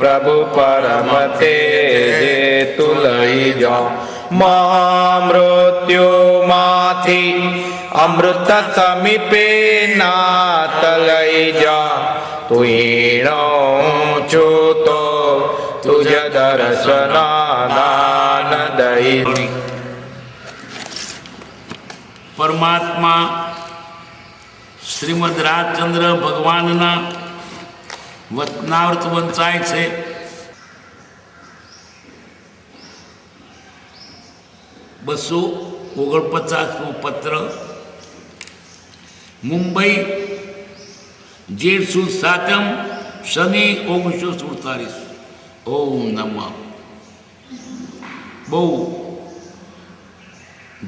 પ્રભુ પરમ તેજે તું લઈ જા મૃત્યુમાંથી અમૃત સમીપે નાથ લઈ જા તું ઈણો છું તો તુજ દર્શનાનંદ દઈ. પરમાત્મા શ્રીમદ રાજચંદ્ર ભગવાનના વચનાવૃત વંચાય છે. બસો 49મો પત્ર. મુંબઈ જેઠ સુદ 7 શનિ 1947. ઓમ નમઃ. બહુ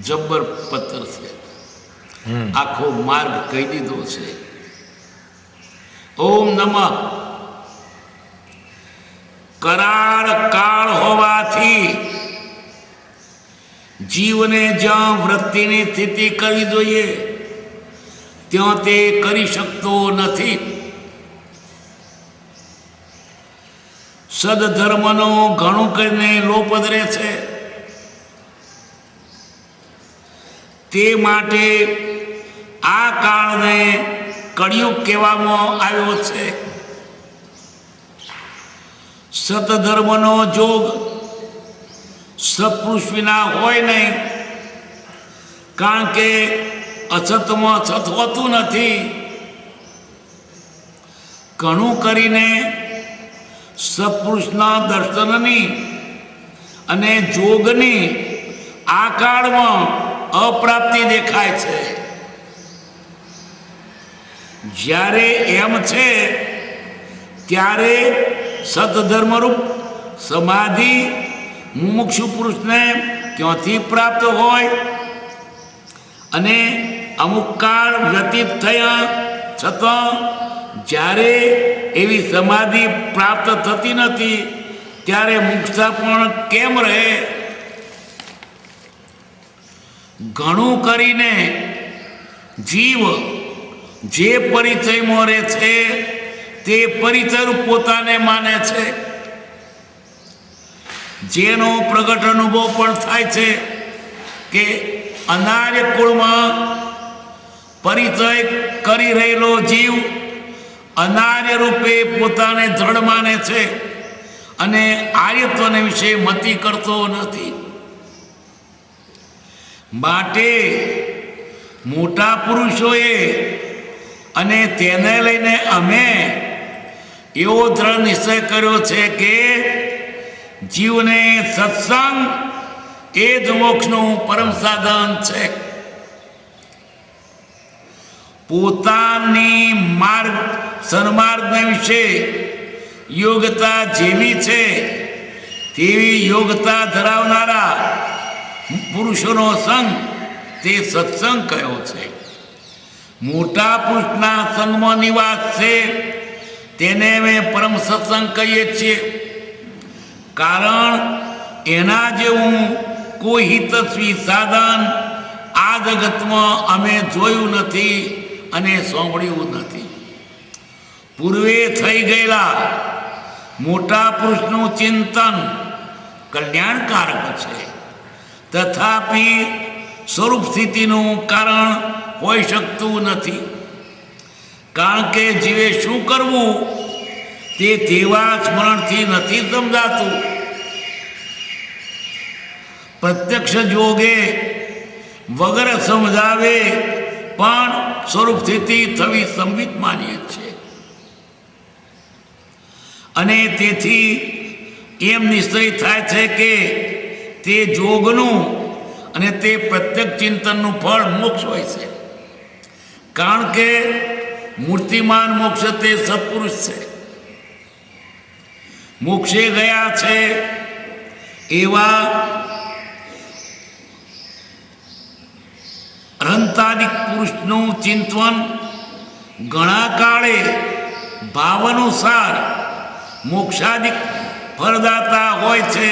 જબ્બર પત્ર છે. આખો માર્ગ કહી દીધો છે. ઓમ નમઃ. કરાળ કાળ હોવાથી જીવને જ્યાં વૃત્તિની સ્થિતિ કરવી જોઈએ ત્યાં તે કરી શકતો નથી. સદધર્મનો ઘણું કરીને લોપ ધરે છે. તે માટે આ કાળને કળિયુગ કહેવામાં આવ્યો છે. સતધર્મનો જોગ સત્પુરુષ વિના હોય નહીં, કારણ કે અસતમાં અસત હોતું નથી. ઘણું કરીને સત્પુરુષના દર્શનની અને જોગની આ કાળમાં અપ્રાપ્તિ દેખાય છે. જ્યારે એમ છે ત્યારે સતધર્મરૂપ સમાધિ મુમુક્ષુ પુરુષને ત્યાંથી પ્રાપ્ત હોય અને અમુક કાળ વ્યતીત થયા છતાં જ્યારે એવી સમાધિ પ્રાપ્ત થતી નથી ત્યારે મુક્તા પણ કેમ રહે? ઘણું કરીને જીવ જે પરિચયમાં રહે છે તે પરિચયરૂપ પોતાને માને છે. જેનો પ્રગટ અનુભવ પણ થાય છે કે અનાર્ય કુળમાં પરિચય કરી રહેલો જીવ અનાર્ય રૂપે પોતાને દ્રઢ માને છે અને આર્યત્વને વિશે મતિ કરતો નથી. માટે મોટા પુરુષોએ અને તેને લઈને અમે એવો દ્રઢ નિશ્ચય કર્યો છે કે જીવને સત્સંગ એ જ મોક્ષનું પરમ સાધન છે. પોતાની માર્ગ સન્માર્ગને વિશે યોગ્યતા જેવી છે તેવી યોગ્યતા ધરાવનારા પુરુષોનો સંગ તે સત્સંગ કયો છે. મોટા પુરુષના સંગમાં નિવાસ છે તેને અમે પરમ સત્સંગ કહીએ છીએ. કારણ એના જેવું કોઈ હિતસ્વી સાધન આ જગતમાં અમે જોયું નથી અને સાંભળ્યું નથી. પૂર્વે થઈ ગયેલા મોટા પુરુષનું ચિંતન કલ્યાણકારક છે, તથાપિ સ્વરૂપ સ્થિતિનું કારણ હોઈ શકતું નથી. કારણ કે જીવે શું કરવું તે તેવા સ્મરણથી નથી સમજાતું. પ્રત્યક્ષ જોગે વગર સમજાવે પણ સ્વરૂપ સ્થિતિ થવી સંવિત માનીએ છીએ. અને તેથી એમ નિશ્ચય થાય છે કે તે જોગનું અને તે પ્રત્યક્ષ ચિંતનનું ફળ મોક્ષ હોય છે. કારણ કે મૂર્તિમાન મોક્ષ તે સત્પુરુષ છે. મોક્ષે ગયા છે એવા અનંતાદિક પુરુષનું ચિંતન ઘણા કાળે ભાવાનુસાર મોક્ષાદિક ફળદાતા હોય છે.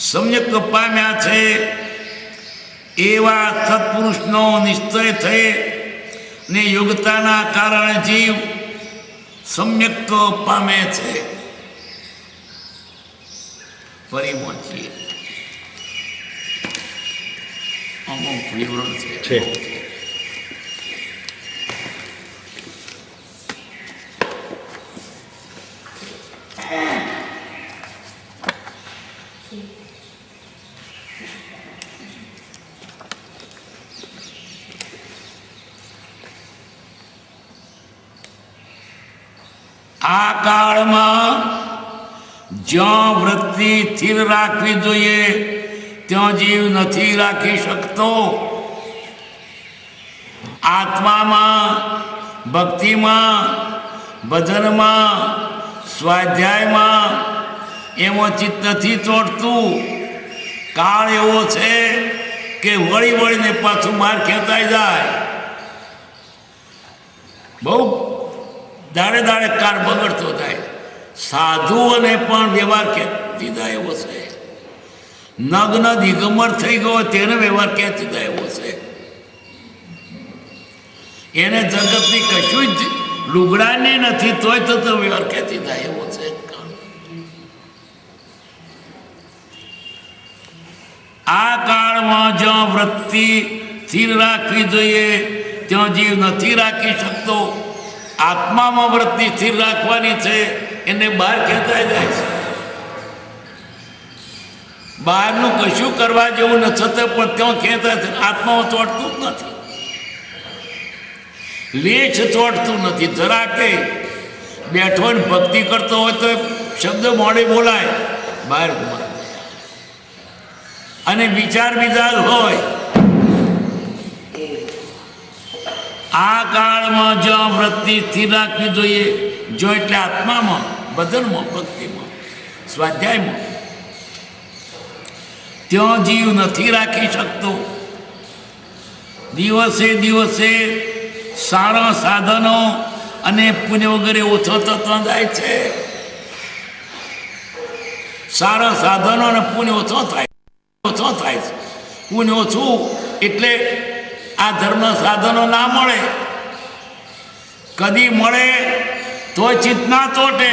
સમ્યક પામ્યા છે એવા સત્પુરુષનો નિશ્ચય થઈ ને યોગ્યતાના કારણે જીવ સમ્યક પામે છે. પરીમાં છીએ. અમુક વિવરણ છે. આ કાળમાં જ્યાં વૃત્તિ સ્થિર રાખવી જોઈએ ત્યાં જીવ નથી રાખી શકતો. આત્મામાં, ભક્તિમાં, ભજનમાં, સ્વાધ્યાયમાં એમાં ચિત્ત નથી ચોટતું. કાળ એવો છે કે વળી વળીને પાછું માર ખેંચાઈ જાય. બહુ દાડે દાડે કાર બગડતો જાય. સાધુઓને પણ વ્યવહાર ખેંચી જાય એવો છે. નગ્ન દિગંબર થઈ ગયો તેને વ્યવહાર ખેંચી જાય એવો છે. એને જગતની કશું જ લુગડાને નથી તોય તો વ્યવહાર ખેંચી જાય એવો છે. આ કાળમાં જ્યાં વૃત્તિ સ્થિર રાખવી જોઈએ ત્યાં જીવ નથી રાખી શકતો. આત્મામાં વૃત્તિ સ્થિર રાખવાની છે એને બહાર ખેંચાઈ જાય છે. બહારનું કશું કરવા જેવું ન છતાં પણ ત્યાં ખેંચાય છે. આત્મામાં ચોટતું જ નથી. લેછ ચોટતું નથી. જરા કે બેઠો ને ભક્તિ કરતો હોય તો શબ્દ મોડે બોલાય બહાર, અને વિચાર વિચાર હોય. આ કાળમાં જ્યાં વૃત્તિ સ્થિર રાખવી જોઈએ, જો એટલે આત્મામાં, ભજનમાં, ભક્તિમાં, સ્વાધ્યાયમાં, ત્યાં જીવ નથી રાખી શકતો. દિવસે દિવસે સારા સાધનો અને પુણ્ય વગેરે ઓછો થતો જાય છે. સારા સાધનો અને પુણ્ય ઓછો થાય છે. પુણ્ય ઓછું એટલે આ ધર્મ સાધનો ના મળે. કદી મળે તો ચિત્ત ના ચોટે.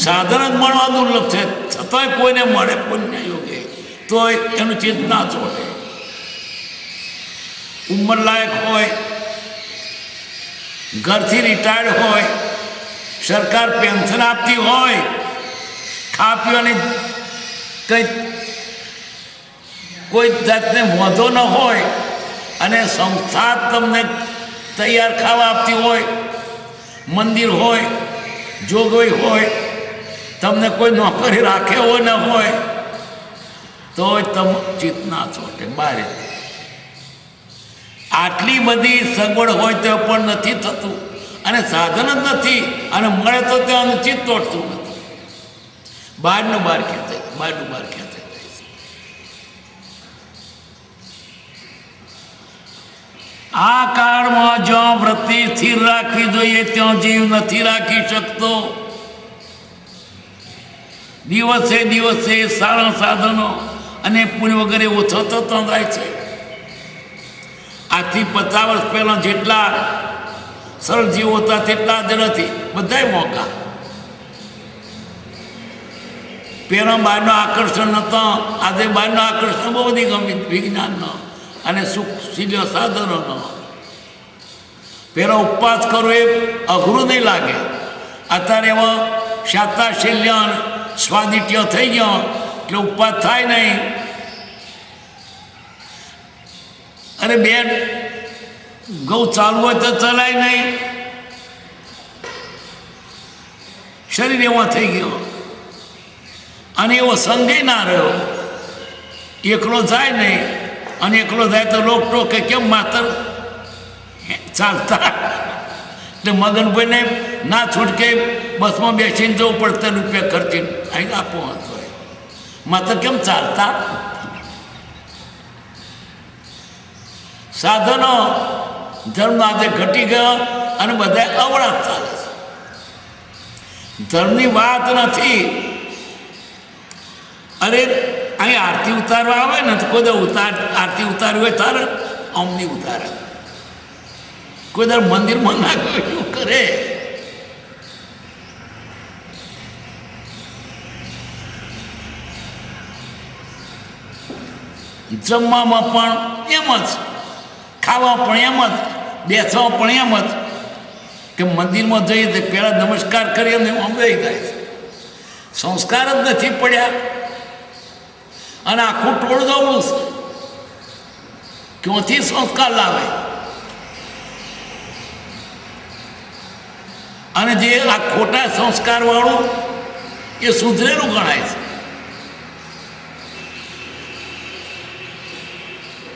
સાધન જ મળવા દુર્લભ છે, છતાંય કોઈને મળે પુણ્ય યોગે તો એનું ચિત્ત ના ચોટે. ઉંમર લાયક હોય, ઘરથી રિટાયર્ડ હોય, સરકાર પેન્શન આપતી હોય, ખા પીવાની કંઈ કોઈ જાતને વાંધો ન હોય, અને સંસ્થા તમને તૈયાર ખાવા આપતી હોય, મંદિર હોય, જોગવાઈ હોય, તમને કોઈ નોકરી રાખે હોય ન હોય તો તમ ચિત્ત ના ચોટે બારે. આટલી બધી સગવડ હોય તો પણ નથી થતું, અને સાધન જ નથી, અને મળે તો ત્યાં ચિત્ત ચોટતું નથી. બહારનું બહાર ખેંચાય, બહારનું બહાર ખેંચાય. આ કાળમાં જ્યાં વૃત્તિ સ્થિર રાખવી જોઈએ ત્યાં જીવ નથી રાખી શકતો. દિવસે દિવસે સારા સાધનો અને પુણ્ય વગેરે ઓછો થતો જાય છે. આજથી 50 વર્ષ પહેલાં જેટલા સરળ જીવો હતા તેટલા જ નથી. બધાય મોકા. પહેલાં બહારનો આકર્ષણ નહોતા, આજે બહારનો આકર્ષણ બહુ બધી ગમે વિજ્ઞાનનો અને સુખશીલ્ય સાધનોનો. પહેલાં ઉપવાસ કરો એ અઘરું નહીં લાગે. અત્યારે એવા શાતાશીલ્ય સ્વાદિત્ય થઈ ગયો એટલે ઉપવાસ થાય નહીં. અને બેન ઘઉં ચાલવું હોય તો ચલાય નહીં. શરીર એવા થઈ ગયો, અને એવો સંદેહ ના રહ્યો. એકલો જાય નહીં, અને એકલો જાય તો લોક ટોકે કેમ માતર ચાલતા. એટલે મગનભાઈને ના છૂટકે બસમાં બેસીને જવું પડતે રૂપિયા ખર્ચીને અહીં આપવો હતો. માત્ર કેમ ચાલતા? સાધનો ધર્મ આજે ઘટી ગયો અને બધા અવળા ચાલે છે. ધર્મની વાત નથી. અરે અહીં આરતી ઉતારવા આવે ને તો કોઈ આરતી ઉતારવી હોય તારે અમની ઉતારે. કોઈ દર મંદિરમાં ના ગયું કરે. જમવામાં પણ એમ જ, ખાવા પણ એમ જ, બેસવા પણ એમ જ કે મંદિરમાં જઈએ તો પહેલાં નમસ્કાર કરીએ અને અંબાઈ જાય. સંસ્કાર જ નથી પડ્યા અને આખું ટોળું જવું ક્યાંથી સંસ્કાર લાવે? અને જે આ ખોટા સંસ્કારવાળું એ સુધરેલું ગણાય છે.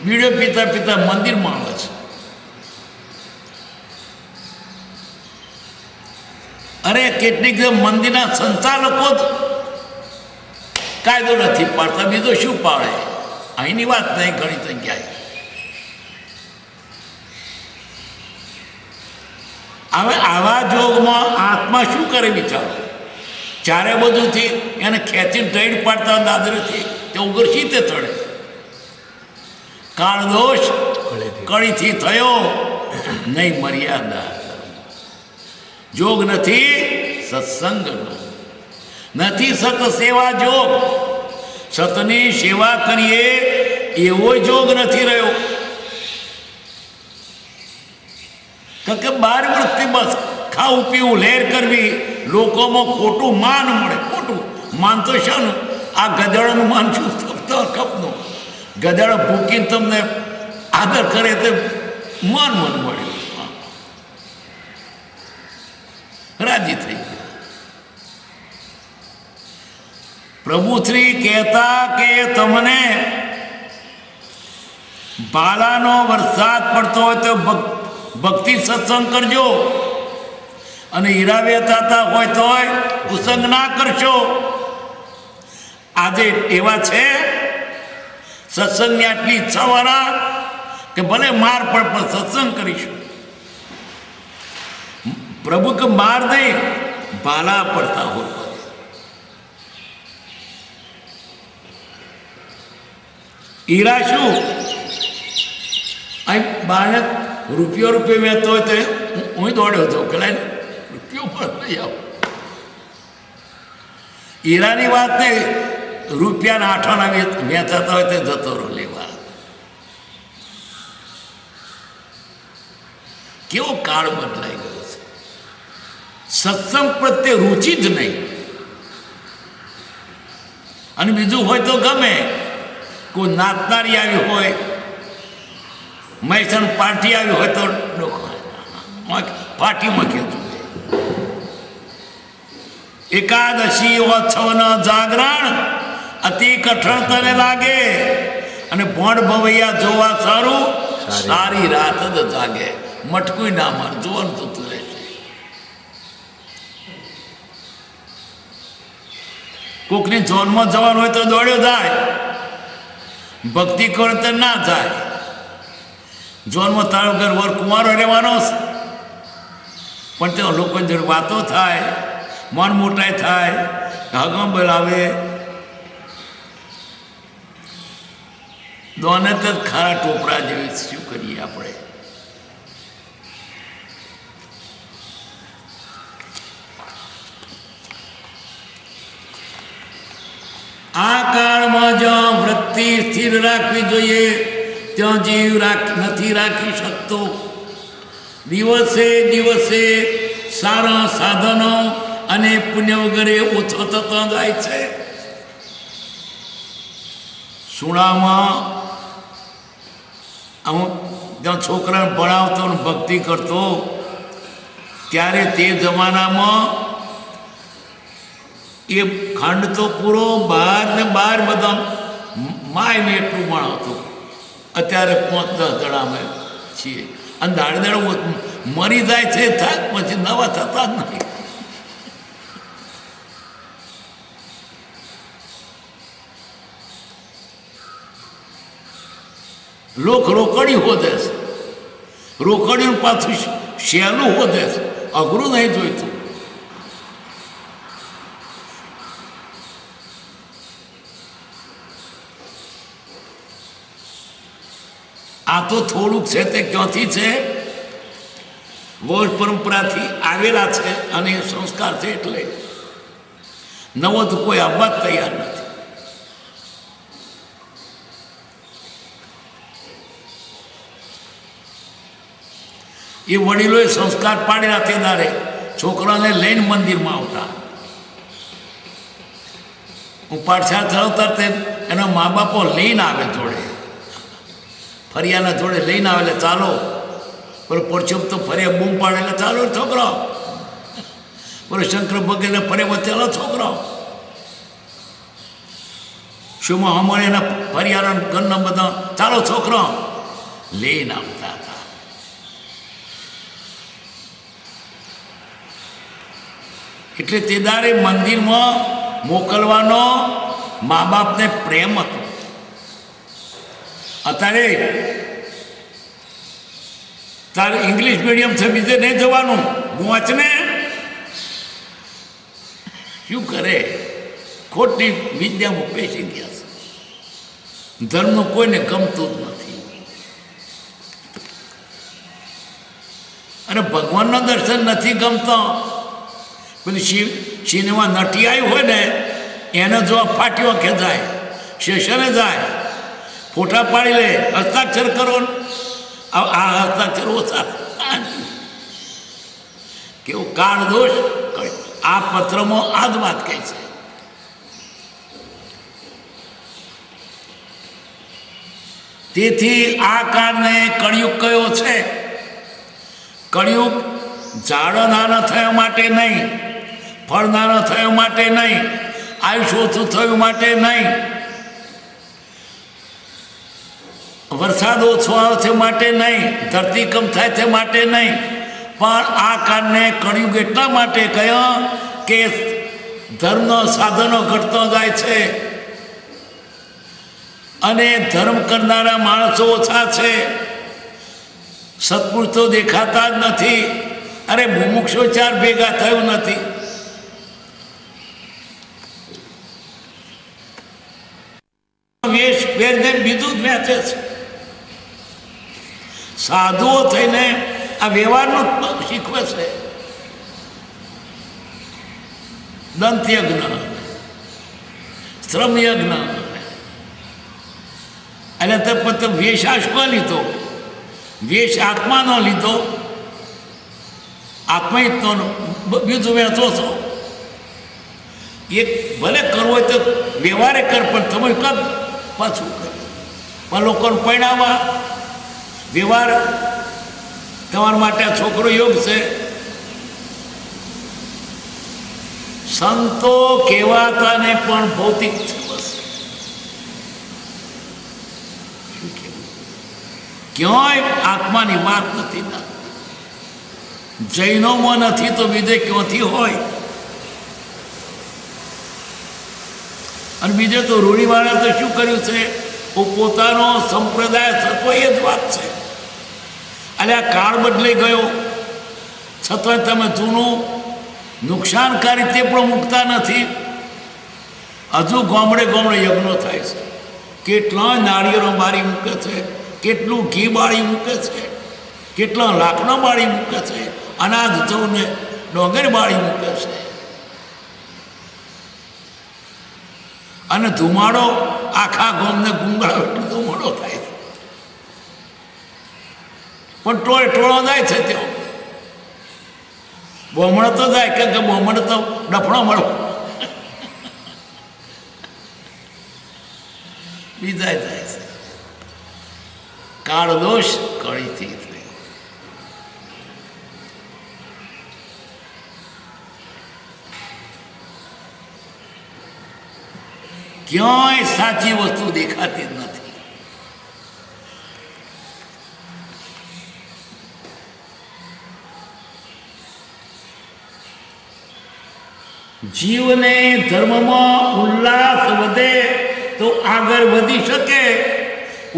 બીડો પીતા પીતા મંદિરમાં આવે છે. અરે કેટલીક મંદિરના સંચાલકો જ કાયદો નથી પાડતા, બીજો શું પાડે? અહીંની વાત નહીં, ઘણી જગ્યાએ હવે આવા જોગમાં આત્મા શું કરે બિચારો? ચારે બધુંથી એને ખેંચી ઢેડ પાડતા દાદરેથી તે ઉગરશી તે ચડે. કાળ દોષ કળીથી થયો નહીં મર્યાદા. જોગ નથી સત્સંગનો, નથી સત સેવા જોગ. સતની સેવા કરીએ એવો જોગ નથી રહ્યો. કારણ કે 12 વર્ષથી બસ ખાવું પીવું લહેર કરવી, લોકોમાં ખોટું માન મળે. ખોટું માન તો શાનું? આ ગધેડાનું માન શું? કપનું ગધેડો ભૂકીને તમને આદર કરે તે માન મળ્યું, રાજી થઈ ગયા. પ્રભુશ્રી કહેતા કે તમને બાલાનો વરસાદ પડતો હોય તો ભક્તિ સત્સંગ કરજો, અને હીરા વેચાતા હોય તો ઉસંગ ના કરશો. આજે એવા છે સત્સંગની આટલી ઈચ્છાવાળા કે ભલે માર પણ સત્સંગ કરીશું. પ્રભુ કે માર નહીં, ભાલા પડતા હોય. હીરા શું? અહીં બાળક રૂપિયો વેચતો હોય તો હું દોડ્યો હતો કે રૂપિયો પણ લઈ આવો. હીરાની વાત નહીં, રૂપિયાના આઠાના વેચાતા હોય તે જતો રહો લેવા. કેવો કાળ બદલાઈ ગયો છે. સત્સંગ પ્રત્યે રુચિ જ નહીં. અને બીજું હોય તો ગમે, કોઈ નાચનારી આવી હોય, મહેસાણ પાર્ટી આવી હોય તો પાર્ટીમાં કહેતું. એકાદશી ઓછવના જાગરણ અતિ કઠણ તને લાગે, અને ભોંડ ભવૈયા જોવા સારું સારી રાત જ જાગે. મટકું ના માર, જોવાનું થતું રહેશે. કોકની જોનમાં જવાનું હોય તો દોડ્યો જાય, ભક્તિ કરે તો ના જાય. જોનમાં તારો ઘર વર કુંવારો રહેવાનો છે, પણ તે લોકો જોડે વાતો થાય, મન મોટાઈ થાય, હગમ બોલાવે. દોને તો ખારા ટોપરા જેવી શું કરીએ આપણે? આ કાળમાં જ્યાં વૃત્તિ સ્થિર રાખવી જોઈએ ત્યાં જીવ નથી રાખી શકતો. દિવસે દિવસે સારા સાધનો અને પુણ્ય વગેરે ઓછો થતો જાય છે. સુણામાં અમુક જ્યાં છોકરાને ભણાવતો ને ભક્તિ કરતો, ત્યારે તે જમાનામાં એ ખંડ તો પૂરો બહાર ને બહાર બધા માયને એટલું ભણાવતો. અત્યારે 5-10 જણા અમે છીએ, અને દાડે દાડે મરી જાય છે, થાક પછી નવા થતા જ નથી. લોક રોકડી હોદે છે, રોકડીનું પાછું સહેલું હોદે છે, અઘરું નહીં જોઈતું. આ તો થોડુંક છે તે ક્યાંથી છે? વંશ પરંપરાથી આવેલા છે, અને સંસ્કાર છે. એટલે નવો તો કોઈ આવવા જ તૈયાર નથી. એ વડીલોએ સંસ્કાર પાડેલા તે દારે છોકરાને લઈને મંદિરમાં આવતા. હું પાઠશાળા ચલાવતા તે એના મા બાપો લઈને આવે જોડે, ફરિયાના જોડે લઈને આવે એટલે ચાલો, બોલો પરચુપ તો ફરિયા બૂમ પાડે એટલે ચાલો છોકરો, બોલો શંકર ભગતને ફરે ચાલો છોકરો. શુંમાં હમણાં એના ફરિયાના ઘરના બધા ચાલો છોકરો લઈને આવતા હતા. એટલે તે દારે મંદિરમાં મોકલવાનો મા બાપને પ્રેમ હતો. અત્યારે તારે ઇંગ્લિશ મીડિયમ છે, બીજે નહીં જવાનું, વાંચને શું કરે, ખોટી વિદ્યામાં પેસી ગયા છે. ધર્મનું કોઈને ગમતું જ નથી. અને ભગવાનના દર્શન નથી ગમતા. પેલી સિનેમા નટી આવી હોય ને એને જોવા ફાટીઓ ખેંચાય, સ્ટેશને જાય, ફોટા પાડી લે, હસ્તાક્ષર કરો, આ હસ્તાક્ષર ઓછા, કેવું કાળ દોષ. આ પત્રમાં આ જ વાત કહે છે. તેથી આ કાળને કળિયુગ કયો છે. કળિયુગ ઝાડો નાના થયા માટે નહીં, ફળ નાના થયા માટે નહીં, આયુષ્ય ઓછું થયું માટે નહીં, વરસાદ ઓછો આવે છે માટે નહીં, ધરતીકંપ થાય છે માટે નહીં, પણ આ કાળને કળિયુગ એટલા માટે કહ્યો કે ધર્મના સાધનો ઘટતો જાય છે અને ધર્મ કરનારા માણસો ઓછા છે. સત્પુરુષો દેખાતા જ નથી. અરે મુમુક્ષો ચાર ભેગા થયું નથી. વેશ પહેરને બીજું જ વેચે છે. સાધુઓ થઈને આ વ્યવહારનું શીખવે છે. દંત યજ્ઞ, શ્રમ યજ્ઞ, અને તે પોતે વેશ આશમાં લીધો, વેશ આત્માનો લીધો, આત્મહિતનો બીજું વેચો છો. એક ભલે કરવો હોય તો વ્યવહારે કર, પણ તમે કદ પાછું કર. પણ લોકોને પરિણામમાં વ્યવહાર તમારા માટે આ છોકરો યોગ છે. સંતો કહેવાતાને પણ ભૌતિક છે. બસ ક્યાંય આત્માની વાત નથી. જૈનોમાં નથી તો બીજે ક્યાંથી હોય? અને બીજે તો રૂઢિવાળા તો શું કર્યું છે, પોતાનો સંપ્રદાય થતો એ જ વાત છે. એટલે આ કાળ બદલાઈ ગયો છતાં તમે જૂનું નુકસાનકારી તે પણ મૂકતા નથી. હજુ ગામડે ગામડે યજ્ઞો થાય છે. કેટલા નાળિયેરો બારી મૂકે છે, કેટલું ઘી બાળી મૂકે છે, કેટલા લાકડો બાળી મૂકે છે, અનાજ જવને ડોંગર બાળી મૂકે છે. અને ધુમાડો આખા ગામને ગુંગળાવે એટલો ધુમાડો થાય છે. પણ ટોળે ટોળો જાય છે. ત્યાં બોમણો તો જાય કે બોમણો તો ડફણો મળો બીજા જાય છે. કાળ દોષ કળીથી થયો. ક્યાંય સાચી વસ્તુ દેખાતી જ નથી. જીવને ધર્મમાં ઉલ્લાસ વધે તો આગળ વધી શકે.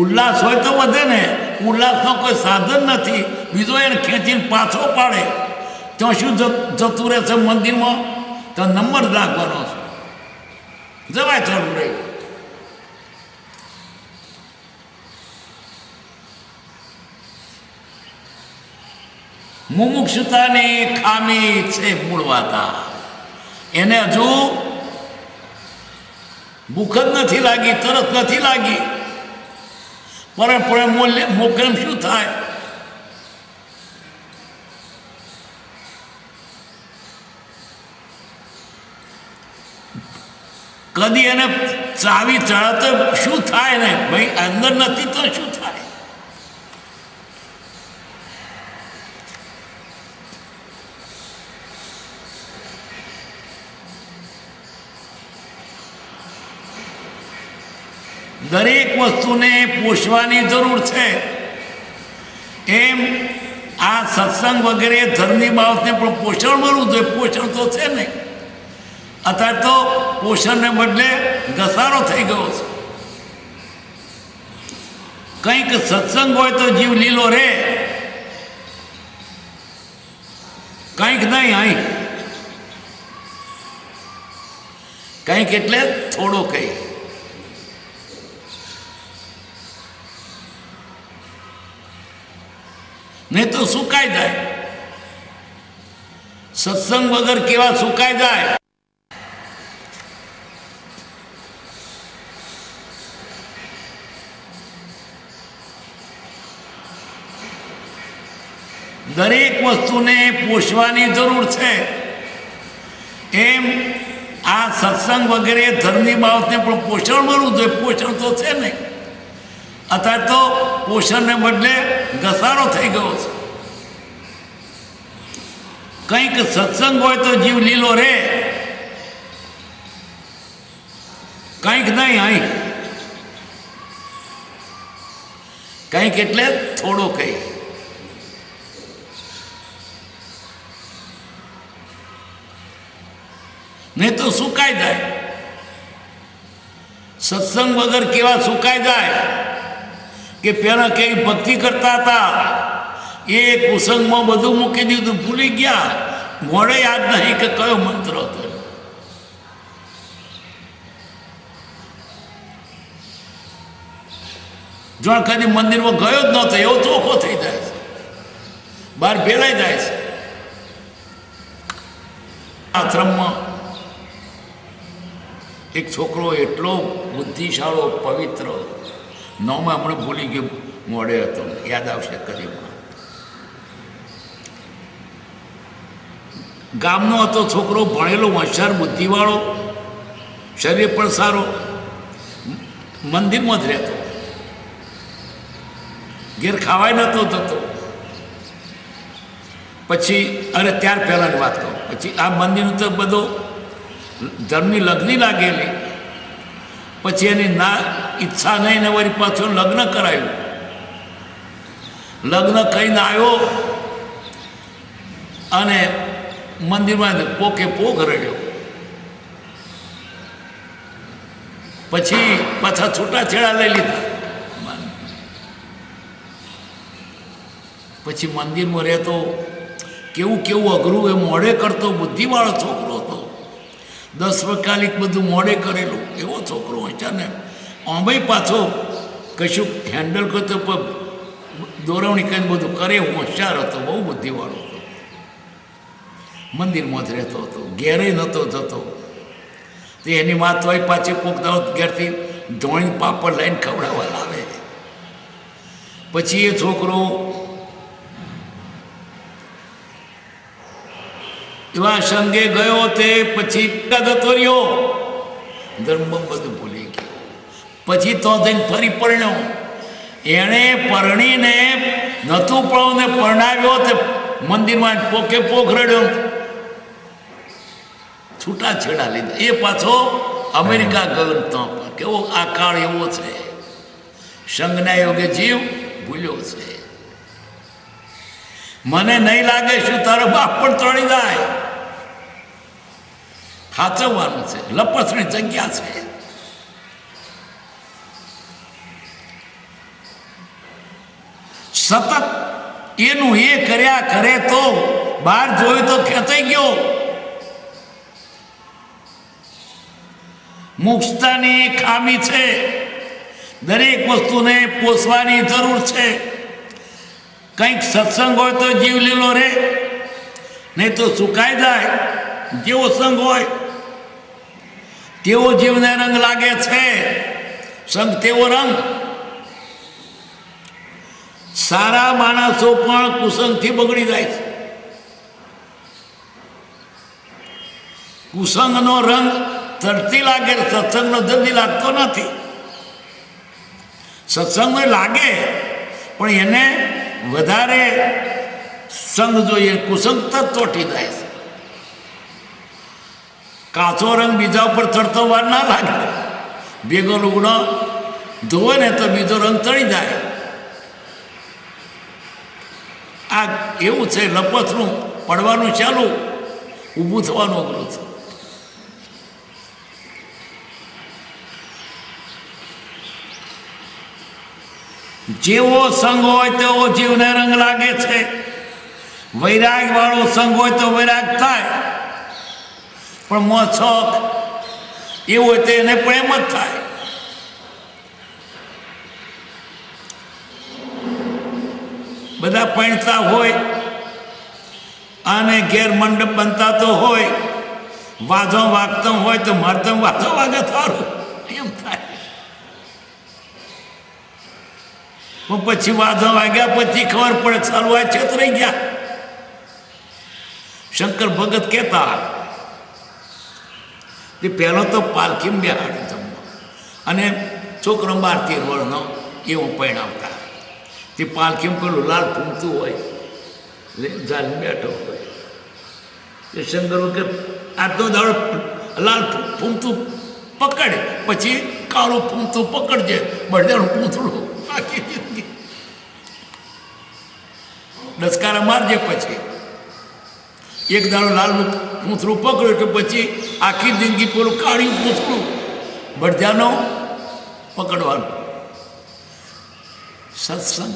ઉલ્લાસ હોય તો વધે ને. ઉલ્લાસનો કોઈ સાધન નથી. બીજો એને ખેંચીને પાછો પાડે તો શું જતું રહેશે મંદિરમાં? તો નંબર રાખવાનો છે. જવાય થોડું રહી. મુમુક્ષુતાની ખામી છે મૂળ વાતા. એને હજુ ભૂખ જ નથી લાગી, તરસ નથી લાગી. પણ મોકલમ શું થાય? કદી એને ચાવી ચડાવતો શું થાય ને ભાઈ, અંદર નથી તો શું થાય? દરેક વસ્તુને પોષવાની જરૂર છે. એમ આ સત્સંગ વગેરે ધર્મની બાબતને પણ પોષણ મળવું જોઈએ. પોષણ તો છે નહીં. અત્યારે તો પોષણને બદલે ઘસારો થઈ ગયો છે. કંઈક સત્સંગ હોય તો જીવ લીલો રહે, કંઈક નહીં. અહીં કંઈક એટલે થોડો કંઈ. નહીં તો સુકાઈ જાય. સત્સંગ વગર કેવા સુકાઈ જાય. દરેક વસ્તુને પોષવાની જરૂર છે. એમ આ સત્સંગ વગેરે ધર્મની બાબતને પણ પોષણ મળવું જોઈએ. પોષણ તો છે નહીં. અત્યારે તો પોષણને બદલે ઘસારો થઈ ગયો છે. કંઈક સત્સંગ હોય તો જીવ લીલો રહે, કંઈક નહીં. અહીં કંઈક એટલે થોડો કંઈ. નહીં તો સુકાઈ જાય. સત્સંગ વગર કેવા સુકાઈ જાય કે પેલા કેવી ભક્તિ કરતા હતા, એ કુસંગમાં બધું મૂકી દીધું, ભૂલી ગયા. મોડે યાદ નહીં કે કયો મંત્ર હતો. જો કદી મંદિરમાં ગયો જ નહોતો એવો ચોખ્ખો થઈ જાય છે, બહાર ફેલાઈ જાય છે. આશ્રમમાં એક છોકરો એટલો બુદ્ધિશાળો પવિત્ર, નામમાં હમણાં ભૂલી ગયો, મોડે હતો, યાદ આવશે કદી. ગામનો હતો છોકરો, ભણેલો, હોશિયાર, બુદ્ધિવાળો, શરીર પણ સારો, મંદિરમાં જ રહેતો, ઘેર ખાવાય નહોતો થતો. પછી અરે ત્યાર પહેલાંની વાત કહું, પછી આ મંદિરનું તો બધો ધર્મની લગ્ની લાગેલી. પછી એની ના ઈચ્છા નહીં ને વળી પાછું લગ્ન કરાયું. લગ્ન કરીને આવ્યો અને મંદિરમાં પોકે પોક રડ્યો. પછી પાછા છૂટાછેડા લઈ લીધા. પછી મંદિરમાં રહેતો, કેવું કેવું અઘરું એ મોડે કરતો, બુદ્ધિવાળો છોકરો હતો. 10 વકાલિક બધું મોડે કરેલું એવો છોકરો હશે ને. આંબાઈ પાછો કશું હેન્ડલ કરતો, દોરવણી કરીને બધું કરે, હોશિયાર હતો, બહુ બુદ્ધિવાળો હતો. મંદિરમાં જ રહેતો હતો, ઘેરે નહોતો જતો. તો એની વાત હોય પાછી કોક દાવત ઘેરથી ધોણી પાપડ લઈને ખવડાવવા લાવે. પછી એ છોકરો એવા સંગે ગયો, તે પછી જતો રહ્યો, ધર્મ બધું ભૂલી ગયો. પછી તો થઈને ફરી પરણ્યો. એણે પરણીને નહોતું પણ ને પરણાવ્યો, તે મંદિરમાં પોકે પોખ રડ્યો, છૂટાછેડા લીધા. એ પાછો અમેરિકા ગયો. તો કેવો આ કાળ એવો છે, સંઘના યોગે જીવ ભૂલ્યો છે. મને નહીં લાગે શું તારો બાપ પણ તળી જાય. સાચવવાનું છે, લપસણી જગ્યા છે. સતત એનું એ કર્યા કરે તો બહાર જોયું તો ખેંચાઈ ગયો. મુક્તાની ખામી છે. દરેક વસ્તુને પોષવાની જરૂર છે. કંઈક સત્સંગ હોય તો જીવ લીલો રહે, નહીં તો સુકાઈ જાય. જેવો સંગ હોય તેવો જીવને રંગ લાગે છે. સંગ તેવો રંગ. સારા માણસો પણ કુસંગથી બગડી જાય છે. કુસંગનો રંગ તરતી લાગે, સત્સંગનો જલ્દી લાગતો નથી. સત્સંગ લાગે પણ એને વધારે સંગ જોઈએ, કુસંગ ચોટી જાય છે. કાચો રંગ બીજા ઉપર ચડતો વાર ના લાગે. ભેગો લુગડો ધોવે ને તો બીજો રંગ ચડી જાય. આ એવું છે, લપથનું પડવાનું ચાલુ, ઊભું થવાનું અઘરું છે. જેવો સંગ હોય તેવો જીવને રંગ લાગે છે. વૈરાગ વાળો સંગ હોય તો વૈરાગ થાય, પણ મોછોક એવું હોય તો એને પણ એમ જ થાય. બધા પૈણતા હોય અને ઘેર મંડપ બનતા તો હોય, વાજો વાગતો હોય તો મરતમ વાજો વાગે થારું એમ થાય. પણ પછી વાજો વાગ્યા પછી ખબર પડે ચાલુ આ છેતરાઈ ગયા. શંકર ભગત કહેતા તે પહેલો તો પાલખી બેહાડ જમવા, અને છોકરો 12-13 વર્ષનો એવું પરણાવતા. તે પાલખીમાં પેલું લાલ ફૂમતું હોય, ચાલી બેઠો હોય. એ શંકર કે આ તો દાડો લાલ ફૂમતું પકડે, પછી કાળું ફૂમતું પકડજે, બળદેનું પૂંથડું આખી જિંદગી ડસકારા મારજે. પછી એક દાડો લાલનું પૂંથડું પકડ્યું કે પછી આખી જિંદગી પેલું કાળ્યું પૂંથડું બળદ્યાનો પકડવાનું. સત્સંગ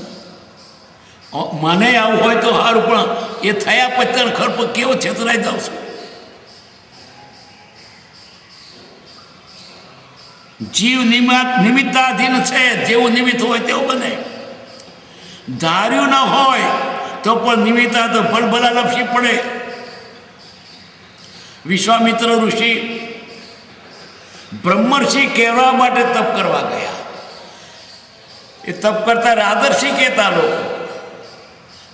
મને આવું હોય તો સારું, પણ એ થયા પછી ખર કેવો છેતરાઈ જાઉં છું. જીવ નિમિત્તાધીન છે, જેવું નિમિત્ત હોય તેવું બને. ધાર્યું ન હોય તો પણ નિમિત્તા તો ભલભલા લપસી પડે. વિશ્વામિત્ર ઋષિ બ્રહ્મર્ષિ કહેવા માટે તપ કરવા ગયા. એ તપ કરતા રાદર્ષિ કહેતા લોકો,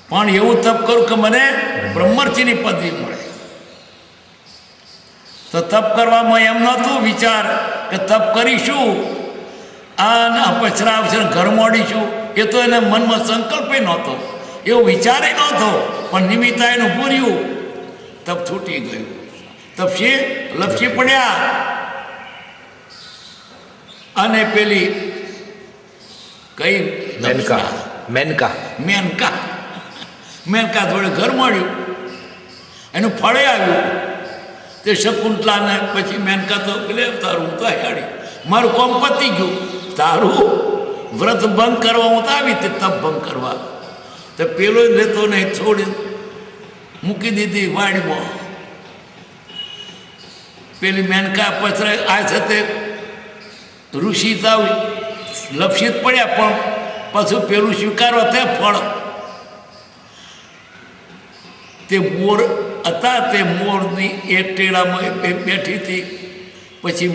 પણ એવું તપ કરું કે મને બ્રહ્મર્ષિની પદવી મળે. તો તપ કરવામાં એમ નહોતું વિચાર કે તપ કરીશું અને અપચરા આવશે, ઘર મોડીશું, એ તો એને મનમાં સંકલ્પે નહોતો, એવો વિચારે નહોતો. પણ નિમિત્તા એનું પૂર્યું, તપ છૂટી ગયું. તપસી લપસી પડ્યા અને પેલી કઈ મેનકા મેનકા મેનકા મેનકા જોડે ઘર મળ્યું, એનું ફળે આવ્યું. તે શકુંતલાને પછી મેનકા તો એટલે તારું હું તો હેડી, મારું કોમ પતી ગયું. તારું વ્રત ભંગ કરવા હું તો આવી તે તપ ભંગ કરવા. તો પેલો જ લેતો નહીં, છોડી મૂકી દીધી વાડીમાં. પેલી મેનકા પછી આ સાથે ઋષિ તાવ લપસિત પડ્યા, પણ પાછું પેલું સ્વીકારવા તે ફળ. તે મોર હતા, તે મોરની એક ટેડામાં બેઠી હતી. પછી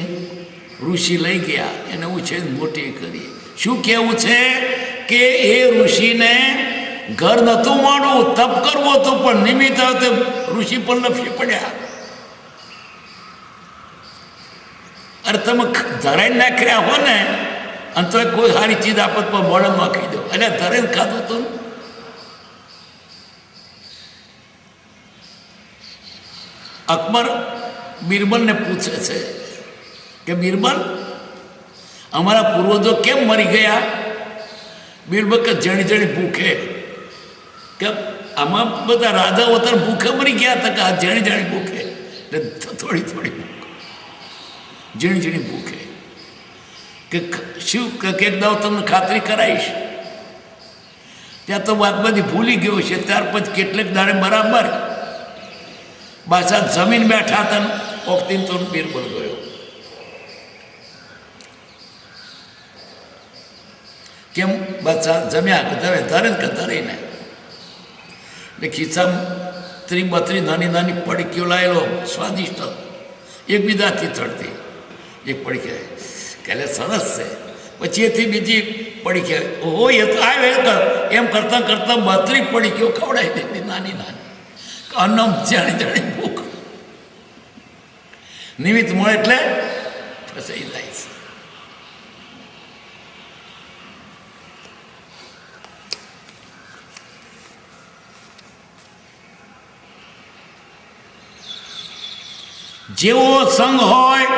ઋષિ લઈ ગયા, એને ઉછેર મોટી કરી. શું કહેવું છે કે એ ઋષિને ઘર નહોતું માનવું, તપ કરવું હતું, પણ નિમિત્ત તે ઋષિ પણ લપસી પડ્યા. અરે તમે ધરાઈ નાખ્યા હો ને, અને તો કોઈ સારી ચીજ આપત પણ મોડમાં ખાઈ દો, એટલે ધરાઈને ખાધું હતું. અકબર બિરબલને પૂછે છે કે બિરબલ, અમારા પૂર્વજો કેમ મરી ગયા? બિરબલ કે જણી જણી ભૂખે. કે આમાં બધા રાજાઓ તર ભૂખે મરી ગયા હતા કે આ જણી જણી ભૂખે, એટલે થોડી થોડી ઝીણી ઝીણી ભૂખે. કે શું કે એક દાવ તમને ખાતરી કરાવીશ. ત્યાં તો વાત બધી ભૂલી ગયો છે. ત્યાર પછી કેટલેક દાડે બરાબર બાદશાહ જમીન બેઠા હતા, ઓખતીન તો બિરબલ ગયો. કેમ બાદશાહ જમ્યા કે ધરે ધરે કે ધરીને, એટલે ખિસ્સામાં 30-32 નાની નાની પડીકીઓ લાવેલો, સ્વાદિષ્ટ, એકબીજાથી ચડતી. એક પડીકી કે સરસ છે, પછી એથી બીજી પડીકી, ઓહો એ તો આવે એમ કરતાં કરતાં 32 પડીકીઓ ખવડાવી દીધી નાની નાની. અન્નમ જાણી જાણી ભૂખ. નિમિત્ત મળે એટલે ફસાઈ જાય છે. જેવો સંગ હોય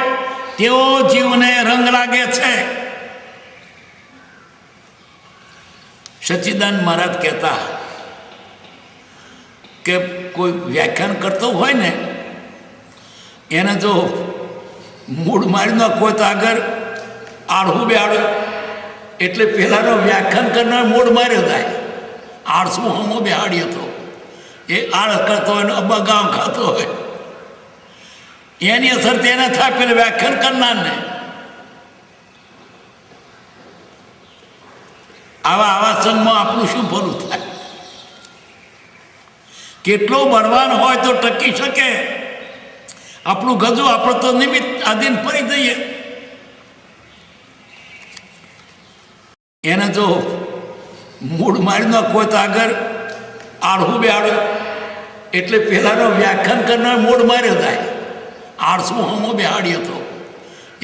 તેવો જીવને રંગ લાગે છે. સચ્ચિદાનંદ મહારાજ કહેતા કે કોઈ વ્યાખ્યાન કરતો હોય ને એને જો મૂડ મારી નાખો તો આગળ આળહું બેહાડો એટલે પેલાનો વ્યાખ્યાન કરનાર મૂડ માર્યો જાય. આળસું હમો બેહાડીએ તો એ આળસ કરતો હોય ને અબગામ ખાતો હોય એની અસર તેને થાય પેલા વ્યાખ્યાન કરનારને. આવા સંઘમાં આપણું શું ભલું થાય? કેટલો બળવાન હોય તો ટકી શકે. આપણું ગજુ આપણે તો નિમિત્ત આધીન ફરી જઈએ. એને જો મૂડ મારી નાખો તો આગળ આળહું બેહાડો એટલે પેલાનો વ્યાખ્યાન કરનાર મૂડ માર્યો જાય. આળસું હમો બેહાડીએ તો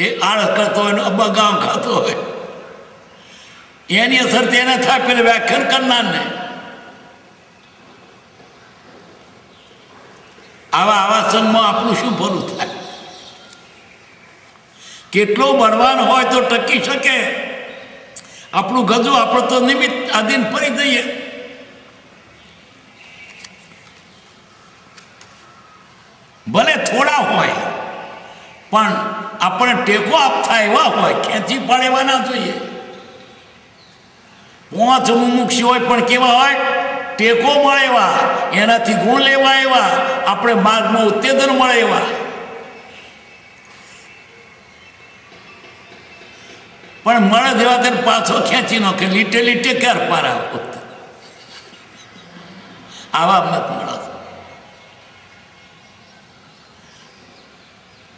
એ આળસ કરતો હોય ને અબગામ ખાતો હોય એની અસર તેને થાય પેલા વ્યાખ્યાન કરનારને. આવા સંઘમાં આપણું શું ભલું થાય? કેટલો બળવાન હોય તો ટકી શકે. આપણું ગજુ આપણે તો નિમિત્ત આધીન ફરી જઈએ. ભલે થોડા હોય પણ આપણે ટેકો આપતા એવા હોય, ખેંચી પાડેવા ના જોઈએ. 5 મુમુક્ષ હોય પણ કેવા હોય? ટેકો મળે એવા, એનાથી ગુણ લેવા એવા, આપણે માર્ગમાં ઉત્તેજન મળે એવા. પણ મળે જેવા તેને પાછો ખેંચી નાખે, લીટે લીટે ક્યાર પાર આવો. આવા મત મળે.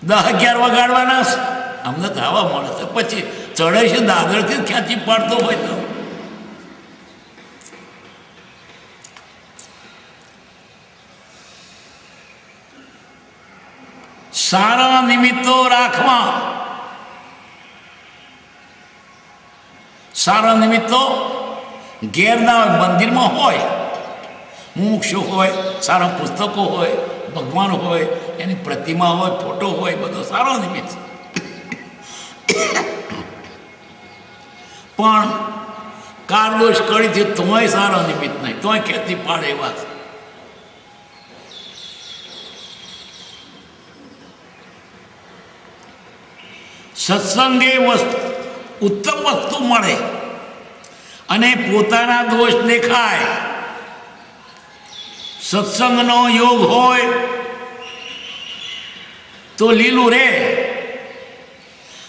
10-11 વગાડવાના અમને તો આવા મળે છે. પછી ચડે છે દાદરથી ખેંચી પાડતો હોય તો સારા નિમિત્તો રાખવા. સારા નિમિત્તો ઘેરના હોય, મંદિરમાં હોય, મુમુક્ષુ હોય, સારા પુસ્તકો હોય, ભગવાન હોય, એની પ્રતિમા હોય, ફોટો હોય, બધો સારો નિમિત્ત. પણ કારદોષ કરીથી તોય સારો નિમિત્ત નહીં, તોય ખેતી પાડે એવા. સત્સંગે ઉત્તમ વસ્તુ મળે અને પોતાના દોષ દેખાય. સત્સંગનો યોગ હોય તો લીલું રે.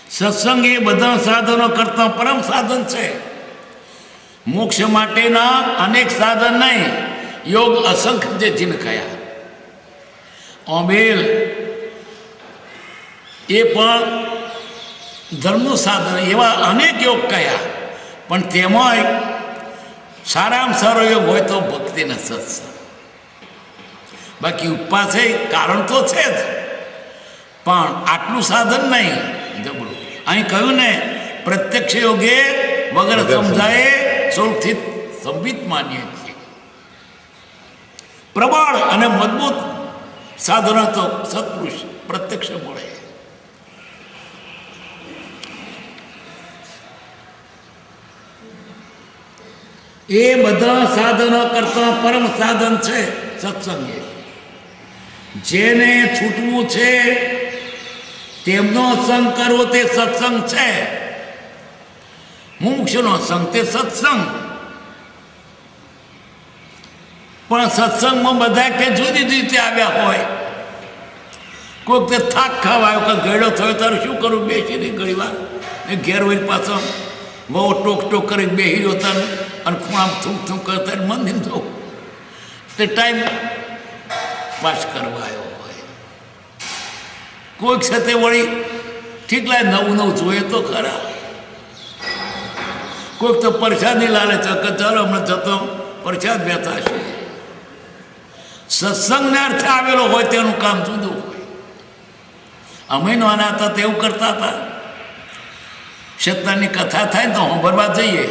સત્સંગ એ બધા સાધનો કરતા પરમ સાધન છે. મોક્ષ માટેના અનેક સાધન નહીં, યોગ અસંખ્ય જે જીન કયા. ઓમેલ એ પણ ધર્મનું સાધન, એવા અનેક યોગ કયા. પણ તેમાં સારામાં સારો યોગ હોય તો ભક્તિના સત્સંગ. બાકી ઉપવાસ કારણ તો છે જ, પણ આટલું સાધન નહીં જબરું. અહીં કહ્યું ને, પ્રત્યક્ષ યોગે વગર સમજાય સૌથી સંબિત માનીએ છીએ. પ્રબળ અને મજબૂત સાધનો તો સત્પુરુષ પ્રત્યક્ષ મળે. એ બધા સાધનો કરતા પરમ સાધન છે સત્સંગ. જેને છૂટવું છે તેમનો સંગ કરવો તે સત્સંગ છે. મુમુક્ષુનો સંગ તે સત્સંગ. પણ સત્સંગમાં બધા કે જુદી જુદી રીતે આવ્યા હોય. કોઈક તે થાક ખાવા આવ્યો, કોઈ ગયડો થયો તારે શું કરું, બેસીને ઘણી વાર એ ઘેર હોય પાછો બહુ ટોક ટોક કરી બેસી રહ્યો તારે અને ખૂણામ થૂંક થૂંક કરતા મંદિર જવું તે ટાઈમ પાસ કરવા આવ્યો હોય. કોઈક સાથે વળી ઠીક લાગે નવું નવું જોઈએ તો ખરા. કોઈક તો પ્રસાદી લાલે છે કે ચાલો હમણાં જતો પ્રસાદ બેઠા છે. સત્સંગના અર્થે આવેલો હોય તેનું કામ જુદું હોય અમે નાના હતા તેવું કરતા હતા. સત્તાની કથા થાય ને તો સાંભળવા જઈએ,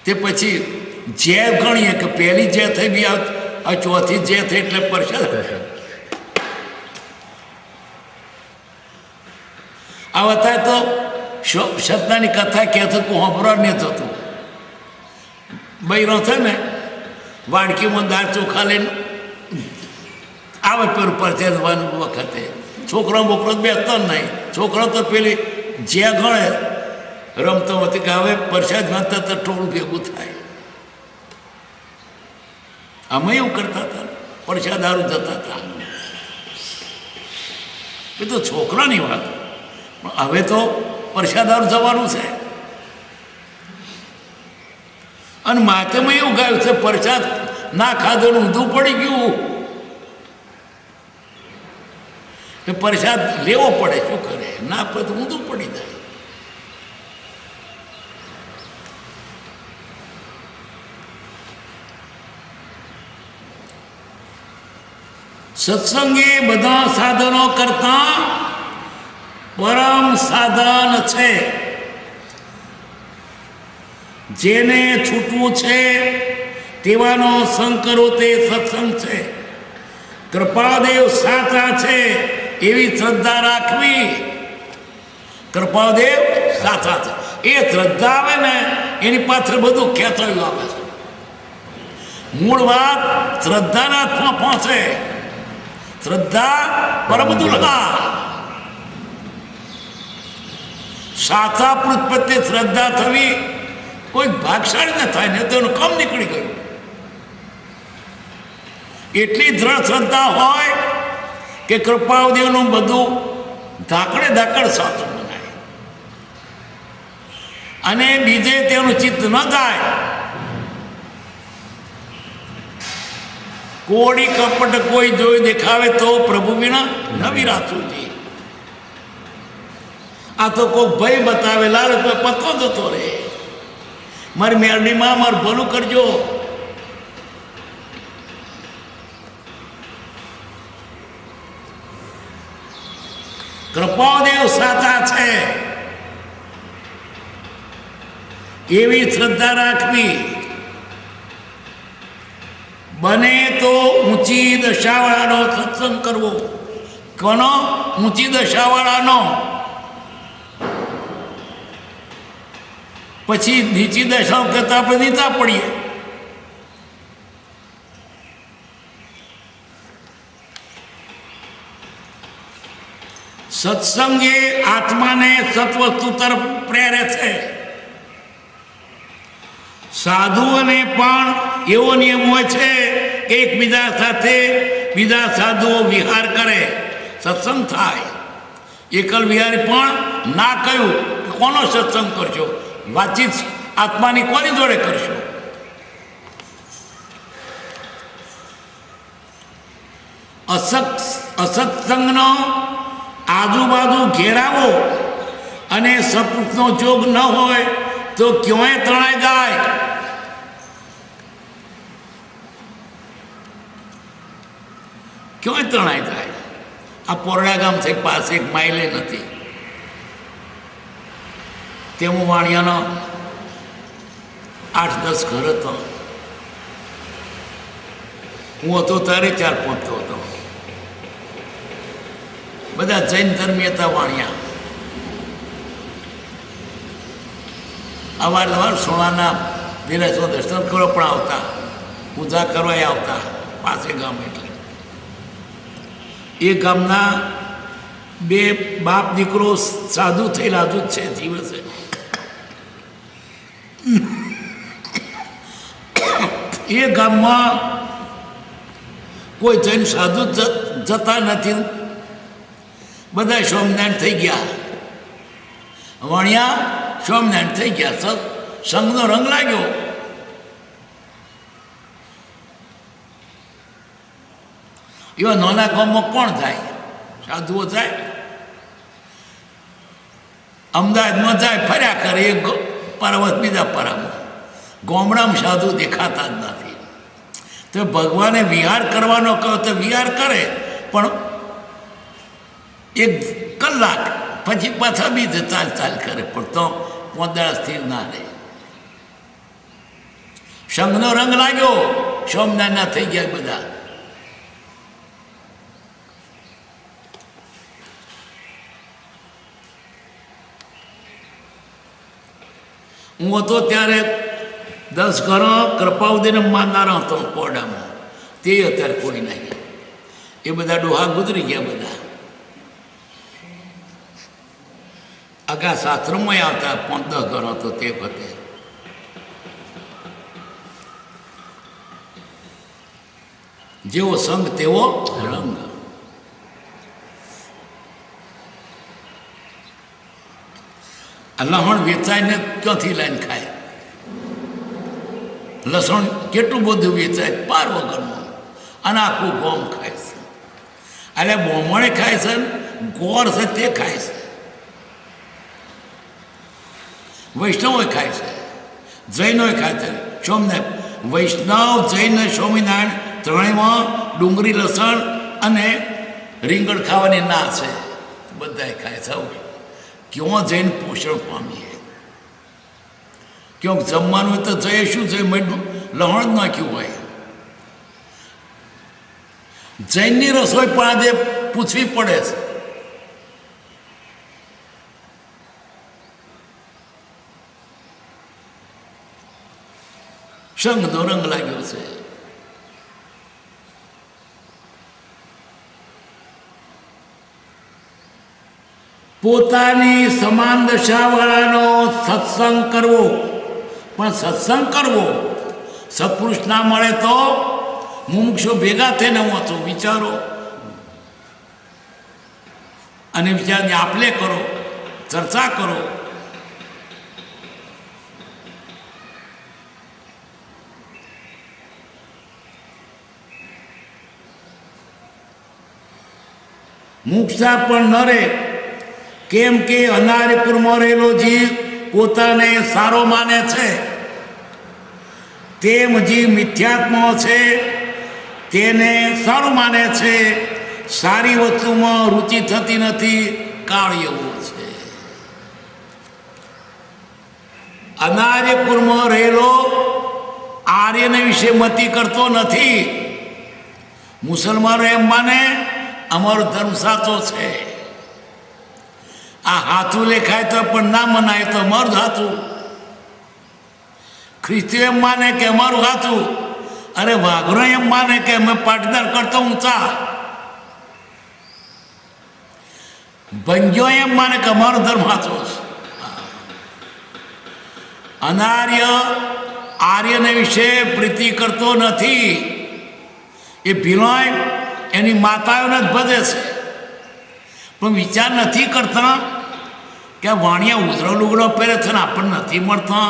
તે પછી જે ગણીએ કે પહેલી જે થઈ બી આ ચોથી જે થઈ એટલે પ્રસાદ. આ વતા તો સત્તાની કથા કહેતો તું સાંભળવા નહીં થતું. બૈરો છે ને વાડકીમાં દાળ ચોખા લઈને આવે પેલું પરચેદવાનું વખતે છોકરો બોકરો બેસતો જ નહીં. છોકરો તો પેલી જે ગણે રમતો હતી કે હવે પ્રસાદ વાંચતા તો ટોળું ભેગું થાય. અમે એવું કરતા હતા, પ્રસાદ હારું જતા હતા. એ તો છોકરાની વાત. પણ હવે તો પ્રસાદ હારું જવાનું છે. અને માથેમાં એવું ગાયું છે પ્રસાદ ના ખાધેલું ઊંધું પડી ગયું કે પ્રસાદ લેવો પડે. શું કરે? ના પડે તો ઊંધું પડી જાય. સત્સંગ એ બધા સાધનો કરતા પરમ સાધન છે. જેને છૂટવું છે તેવાનો સંગ કરવો તે સત્સંગ છે. કૃપાદેવ સાચા છે એવી શ્રદ્ધા રાખવી. કૃપાદેવ સાચા છે એ શ્રદ્ધા આવે ને એની પાછળ બધું ખેંચાયું આવે છે. મૂળ વાત શ્રદ્ધાના હાથમાં પહોંચે. શ્રદ્ધા પરમદુર્લભા. સાચા પુરુષ પ્રત્યે શ્રદ્ધા થવી કોઈ ભાગશાળી ન થાય ને તો એનું કામ નીકળી ગયું. એટલી દ્રઢ શ્રદ્ધા હોય કે કૃપાદેવનું બધું ધાકડે ધાકડ સાચું બનાય અને બીજે તેનું ચિત્ત ન જાય. કોડી કપટ કોઈ જોઈ દેખાવે તો પ્રભુ વિના ન વિરાચું જી. આ તો કોઈ ભય બતાવેલા પતો જતો રે. મારી મેરડીમાં મારું ભલું કરજો. કૃપાદેવ સાચા છે એવી શ્રદ્ધા રાખવી. બને તો ઊંચી દશાવાળાનો સત્સંગ કરવો. કોનો? ઊંચી દશાવાળાનો. પછી નીચી દશાઓ કરતા આપણે નીચા પડીએ. સત્સંગ એ આત્માને સત્વસ્તુ તરફ પ્રેરે છે. સાધુઓને પણ એવો નિયમ હોય છે કે એકબીજા સાથે બીજા સાધુઓ વિહાર કરે, સત્સંગ થાય. એકલ વિહારી પણ ના કહ્યું કોનો સત્સંગ કરશો? વાતચીત આત્માની કોની જોડે કરશો? અસત્સંગનો આજુબાજુ ઘેરાવો અને સત્પુરુષનો જોગ ન હોય તો ક્યાંય તણાઈ જાય. ક્યાંય તણાઈ જાય. આ પોરડા ગામ છે પાસે એક માઇલે નથી. તેમાં વાણિયાનો 8-10 ઘર હતો. હું હતો ત્યારે 4-5 હતો. બધા જૈન ધર્મી હતા વાણિયા. અવારનવાર સોનાના ધીરજો દર્શન કરવા પણ આવતા, પૂજા કરવા આવતા. પાસે ગામ એટલે એ ગામના 2 બાપ દીકરો સાધુ થયેલા હજુ જ છે, જીવે છે. એ ગામમાં કોઈ જૈન સાધુ જતા નથી. બધા સ્વામિનારાયણ થઈ ગયા. વાણિયા સ્વામિનારાયણ થઈ ગયા. સંઘનો રંગ લાગ્યો. એવા નાના ગામમાં કોણ જાય? સાધુઓ જાય. અમદાવાદમાં જાય, ફર્યા કરે એક પર્વત બીજા પરામાં. ગામડામાં સાધુ દેખાતા જ નથી. તો ભગવાને વિહાર કરવાનો કહો તો વિહાર કરે, પણ એક કલાક પછી પાછા બીજે ચાલ કરે, પણ તો પોદળા સ્થિર ના રહે. સંઘનો રંગ લાગ્યો, સોમનાથના થઈ ગયા બધા. હું હતો ત્યારે 10 ઘરો કૃપાઉદીને માનનારો હતો પોડામાં, તે અત્યારે કોઈ નહીં. એ બધા ડોહા ગુજરી ગયા બધા. આગા શાસ્ત્રોમાં આવતા 5-10 ઘર હતો તે વખતે. જેવો સંગ તેવો રંગ. લસણ વેચાઈને ક્યાંથી લાઈન ખાય? લસણ કેટલું બધું વેચાય પાર વગરનું, અને આખું ગોમ ખાય છે. એટલે બોમણે ખાય છે, ગોળ છે તે ખાય છે, વૈષ્ણવો ખાય છે, જૈનો ખાય છે. સોમનાથ વૈષ્ણવ, જૈન, સ્વામિનારાયણ ત્રણેયમાં ડુંગળી, લસણ અને રીંગણ ખાવાની ના છે. બધાએ ખાય છે. ક્યાં જઈને પોષણ પામીએ? ક્યાંક જમવાનું હોય તો જઈએ શું છે, લહણ જ નાખ્યું હોય. જૈનની રસોઈ પણ આજે પૂછવી પડે છે. સંઘનો રંગ લાગ્યો છે. પોતાની સમાન દશાવાળાનો સત્સંગ કરવો, પણ સત્સંગ કરવો સત્પુરુષ ના મળે તો મુમુક્ષો ભેગા થઈને વાંચો, વિચારો અને વિચારની આપલે કરો, ચર્ચા કરો. મુક્ષા પણ ન રહે, કેમ કે અનાર્યપુરમાં રહેલો જીવ પોતાને સારો માને છે, તેમ જીવ મિથ્યાત્મા છે તેને સારું માને છે. સારી વસ્તુમાં રુચિ થતી નથી, કાળિયવો છે. અનાર્યપુરમાં રહેલો આર્યને વિશે મતી કરતો નથી. મુસલમાનો એમ માને અમારો ધર્મ સાચો છે, આ હાથું લેખાય તો પણ ના મનાય તો અમારું હાથું. ખ્રિસ્તીઓ એમ માને કે અમારું હાથું, અરે વાઘરો એમ માને કે અમે પાટીદાર કરતો ઊંચા. ભંજો એમ માને કે અમારો ધર્મ સાચો છે. અનાર્ય આર્યને વિશે પ્રીતિ કરતો નથી. એ ભીલોય એની માતાઓને જ ભજે છે, પણ વિચાર નથી કરતા કે વાણિયા ઉજળો લુગડો પહેરે છે ને આપણને નથી મળતા,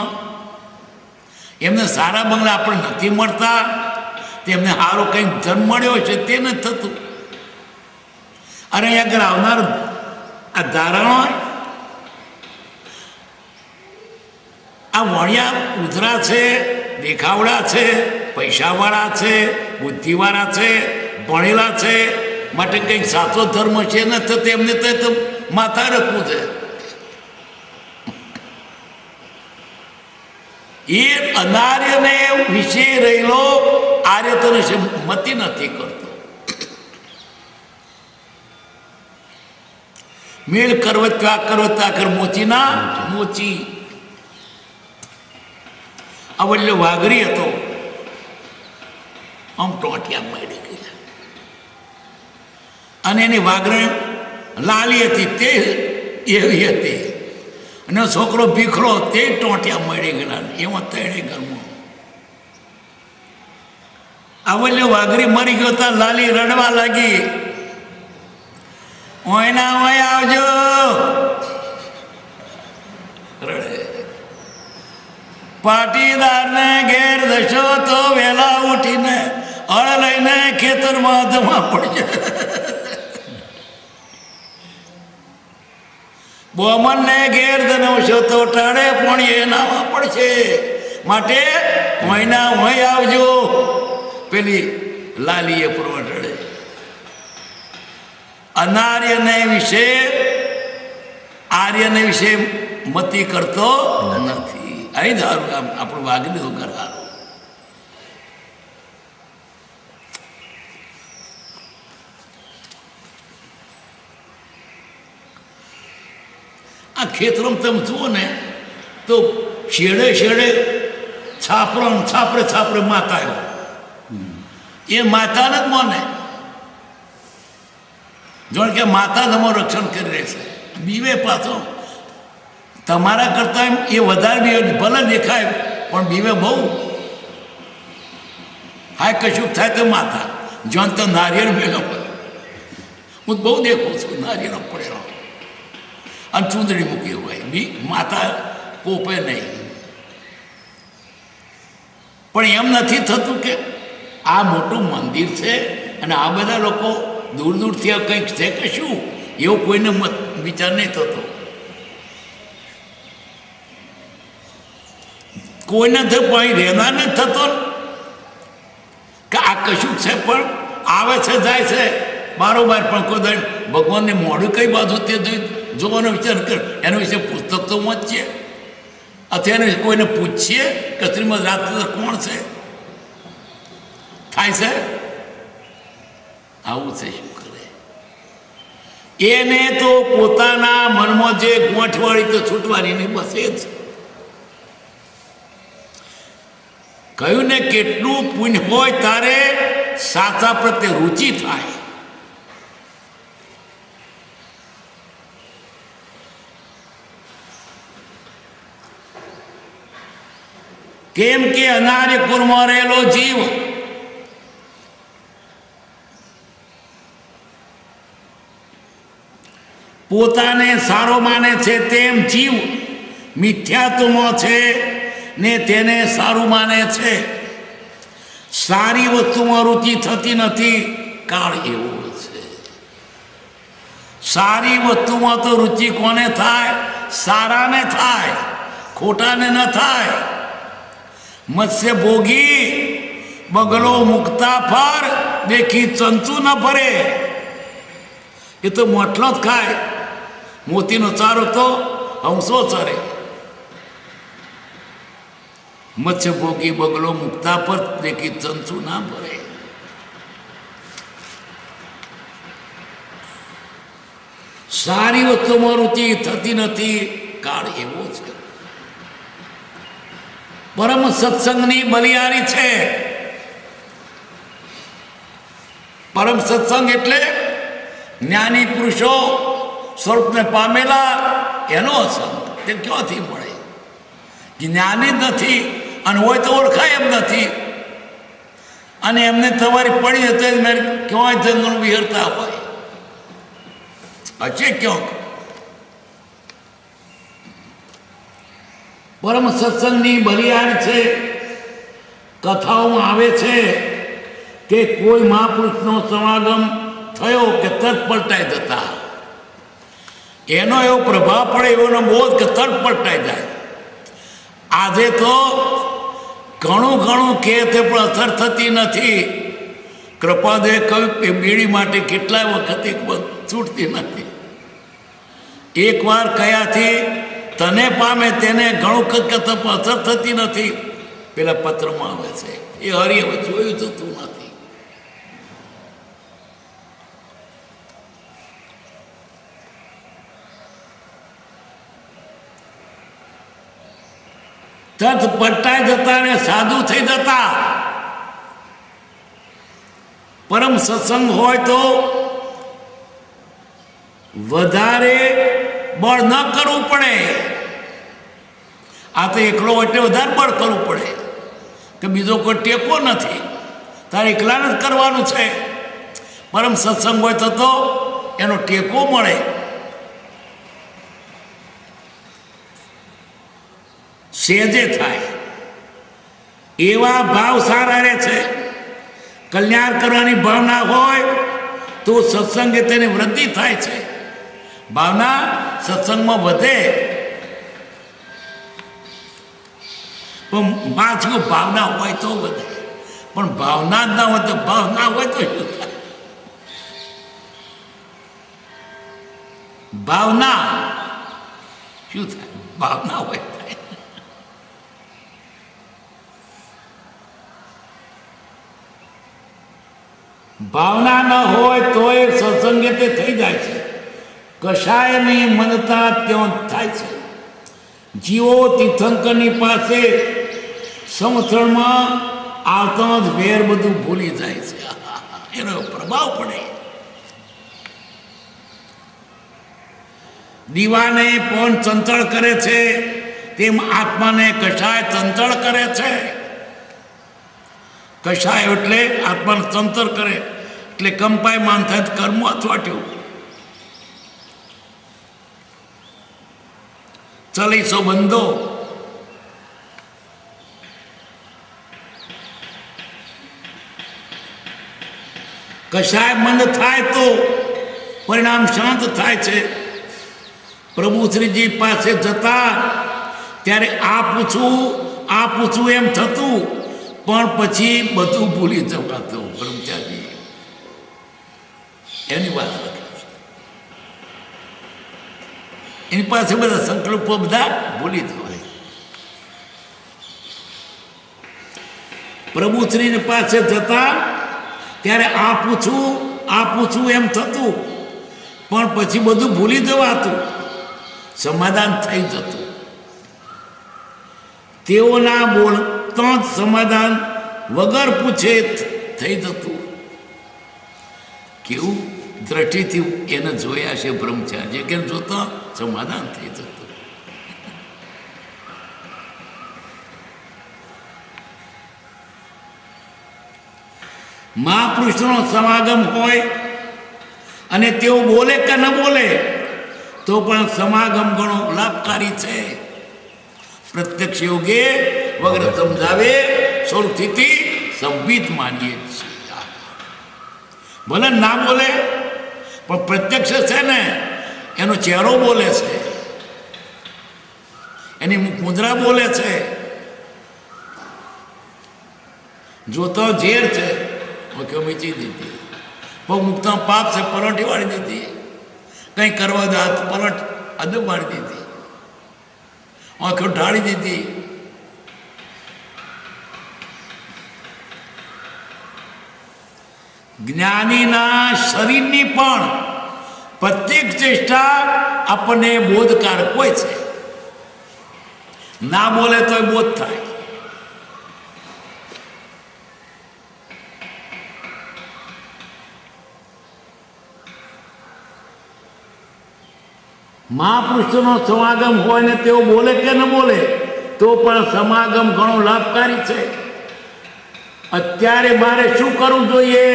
એમને સારા બંગલા આપણને નથી મળતા, તેમને સારો કંઈક ધન મળ્યો છે તે નથી થતું. અરે અહીંયા આગળ આવનાર આ ધારણો, આ વાણિયા ઉજળા છે, દેખાવડા છે, પૈસાવાળા છે, બુદ્ધિવાળા છે, ભણેલા છે, માટે કંઈક સાચો ધર્મ છે ને તો તેમને તો માથા રખવું છે. એ અનાર્યને વિશે રહેલો આર્ય તો મતી નથી કરતો. મેળ કરવત્યા કર મોચી ના મોચી. અવલ્ય વાઘરી હતો, આમ ટોટિયા મળી ગયેલા, અને એની વાઘરણ લાલી હતી તે એવી હતી, અને છોકરો ભીખડો તે ટોટિયા મળી ગયેલા. એમાં તેણે ઘરમાં અવલ્ય વાઘરી મરી ગયો તા લાલી રડવા લાગી, ઓયના ઓય આવજો રડે. પાટીદારને ઘેર દશો તો વહેલા ઉઠીને હળ લઈને ખેતરમાં જમા પડશે. બોમનને ઘેર ધનવશો તો ટાળે પણ એ નાવા પડશે, માટે મહિના હોય આવજો. પેલી લાલીએ પૂર્વ રડે. અનાર્યને વિશે આર્યને વિશે મતી કરતો નથી. અહીં જ આપણું વાગી દીધું કરવાનું. આ ખેતરમાં તમે જુઓ ને તો છેડે છેડે છાપરે માતા એ માતાને જ માને, જોણ કે માતા તમારું રક્ષણ કરી રહી છે. બીવે પાછો તમારા કરતા એમ એ વધારે બીવે, ભલે દેખાય પણ બીવે બહુ. હા કશું થાય તો માતા જોન તો નારિયેળ ભેગા પડે. હું બહુ દેખું છું નારિયેળ પડેલો અને ચૂંદડી મૂકી હોય બી માતા પોપે નહીં. પણ એમ નથી થતું કે આ મોટું મંદિર છે અને આ બધા લોકો દૂર દૂરથી કંઈક છે કે શું, એવો કોઈને વિચાર નહીં થતો. કોઈને તો કોઈ રહેવા નથી થતો કે આ કશું છે, પણ આવે છે જાય છે બારોબાર. પણ કોઈ ભગવાનને મોઢું કઈ બાજુ તે જોવાનો વિચાર કર. એના વિશે પુસ્તક તો વાંચીએ અથવા એને કોઈને પૂછીએ કે શ્રીમદ રાજચંદ્ર કોણ છે, થાય છે આવું છે. શું કરે એને તો પોતાના મનમાં જે ગોઠવાળી તો છૂટવાની નહીં, બસ એ જ કહ્યું ને. કેટલું પુણ્ય હોય તારે સાચા પ્રત્યે રુચિ થાય. કેમ કે અનાર્ય કુળમાં રહેલો જીવ પોતાને સારો માને છે, તેમ જીવ મિથ્યાત્વમાં છે ને તેને સારું માને છે. સારી વસ્તુમાં રુચિ થતી નથી, કાળ એવો છે. સારી વસ્તુમાં તો રુચિ કોને થાય? સારાને થાય, ખોટાને ન થાય. મત્સ્ય ભોગી બગલો મુકતા ફર દેખી ચંચુ ન ભરે. એ તો મોટલો જ ખાય, મોતીનો ચારો તો હંસો ચરે. મત્સ્ય ભોગી બગલો મુકતા પર દેખી ચંચુ ના ભરે. સારી વસ્તુમાં રુચિ થતી નથી, કાળ એવો છે. પરમ સત્સંગની બલિયારી છે. પરમ સત્સંગ એટલે જ્ઞાની પુરુષો સ્વરૂપને પામેલા એનો સંગ. તે ક્યાંથી મળે? જ્ઞાની જ નથી અને હોય તો ઓળખાય એમ નથી. અને એમને તમારી પડી હતી મેં ક્યાંય જંગલ વિહરતા હોય હશે ક્યાંક. પરમ સત્સંગની બલિયારી છે. કથાઓમાં આવે છે કે કોઈ મહાપુરુષનો સમાગમ થયો કે તરત પલટાઈ જતા. એનો એવો પ્રભાવ પડે, એનો બોધ કે તરત પલટાઈ જાય. આજે તો ઘણું કહે છે પણ અસર થતી નથી. કૃપાદે કહ્યું કે બીડી માટે કેટલાય વખત છૂટતી નથી. એકવાર કયાથી તને પામે તેને ઘણું અસર થતી નથી. પેલા પત્રમાં આવે છે એ હરી હવે જોયું જતું નથી. તરત પલટાઈ જતા ને સાધુ થઈ જતા. પરમ સત્સંગ હોય તો વધારે બળ ન કરવું પડે. આ તો એકલો એટલે વધારે બળ કરવું પડે કે બીજો કોઈ ટેકો નથી, તારે એકલાને જ કરવાનું છે. પરમ સત્સંગ હોય તો એનો ટેકો મળે. સહેજે થાય એવા ભાવ સારા રહે છે. કલ્યાણ કરવાની ભાવના હોય તો સત્સંગે તેની વૃદ્ધિ થાય છે. ભાવના સત્સંગમાં વધે. પણ પાછું ભાવના હોય તો વધે, પણ ભાવના જ ના હોય તો ભાવના હોય તો શું થાય? ભાવના શું થાય? ભાવના હોય થાય. ભાવના ન હોય તો એ સત્સંગે તે થઈ જાય છે. કશાયની મનતા ત્યાં થાય છે. જીવો તીર્થંકરની પાસે સમથળમાં આવતા જ વેર બધું ભૂલી જાય છે. એનો પ્રભાવ પડે. દીવાને પણ ચંચળ કરે છે તેમ આત્માને કશાય ચંચળ કરે છે. કશાય એટલે આત્માને ચંચળ કરે એટલે કંપાયમાન થાય કર્મ અથવાટ્યું. ચલીસો બંધો. કશાય મંદ થાય તો પરિણામ શાંત થાય છે. પ્રભુ શ્રીજી પાસે જતા ત્યારે આ પૂછું એમ થતું, પણ પછી બધું ભૂલી જવાતું. બ્રહ્મચારી એની વાત લખે છે. એની પાસે બધા સંકલ્પો બધા ભૂલી જવાય. પ્રભુ શ્રીની પાસે જતા ત્યારે આ પૂછું એમ થતું, પણ પછી બધું ભૂલી જવાતું. સમાધાન થઈ જતું. તેઓના બોલતા જ સમાધાન વગર પૂછે થઈ જતું. કેવું દ્રષ્ટિથી એને જોયા છે બ્રહ્મચારી કે જોતા સમાધાન થઈ જતું. મહાપુરુષનો સમાગમ હોય અને તેઓ બોલે કે ન બોલે તો પણ સમાગમ ઘણો લાભકારી છે. પ્રત્યક્ષ યોગે વગર સમજાવે સ્વરૂપથી સંબિત માનીએ છીએ. ભલે ના બોલે પણ પ્રત્યક્ષ છે ને, એનો ચહેરો બોલે છે, એની મુદ્રા બોલે છે. જોતો ઝેર છે મીચી દીધી, પગ મુકતા પાપ છે પલટી વાળી દીધી, કંઈ કરવા દે હાથ પલટ અદબ મારી દીધી, આંખો ઢાળી દીધી. જ્ઞાનીના શરીરની પણ પ્રત્યેક ચેષ્ટા આપણને બોધકારક હોય છે. ના બોલે તો બોધ થાય. મહાપુરુષોનો સમાગમ હોય ને તેઓ બોલે કે ન બોલે તો પણ સમાગમ ઘણો લાભકારી છે. અત્યારે મારે શું કરવું જોઈએ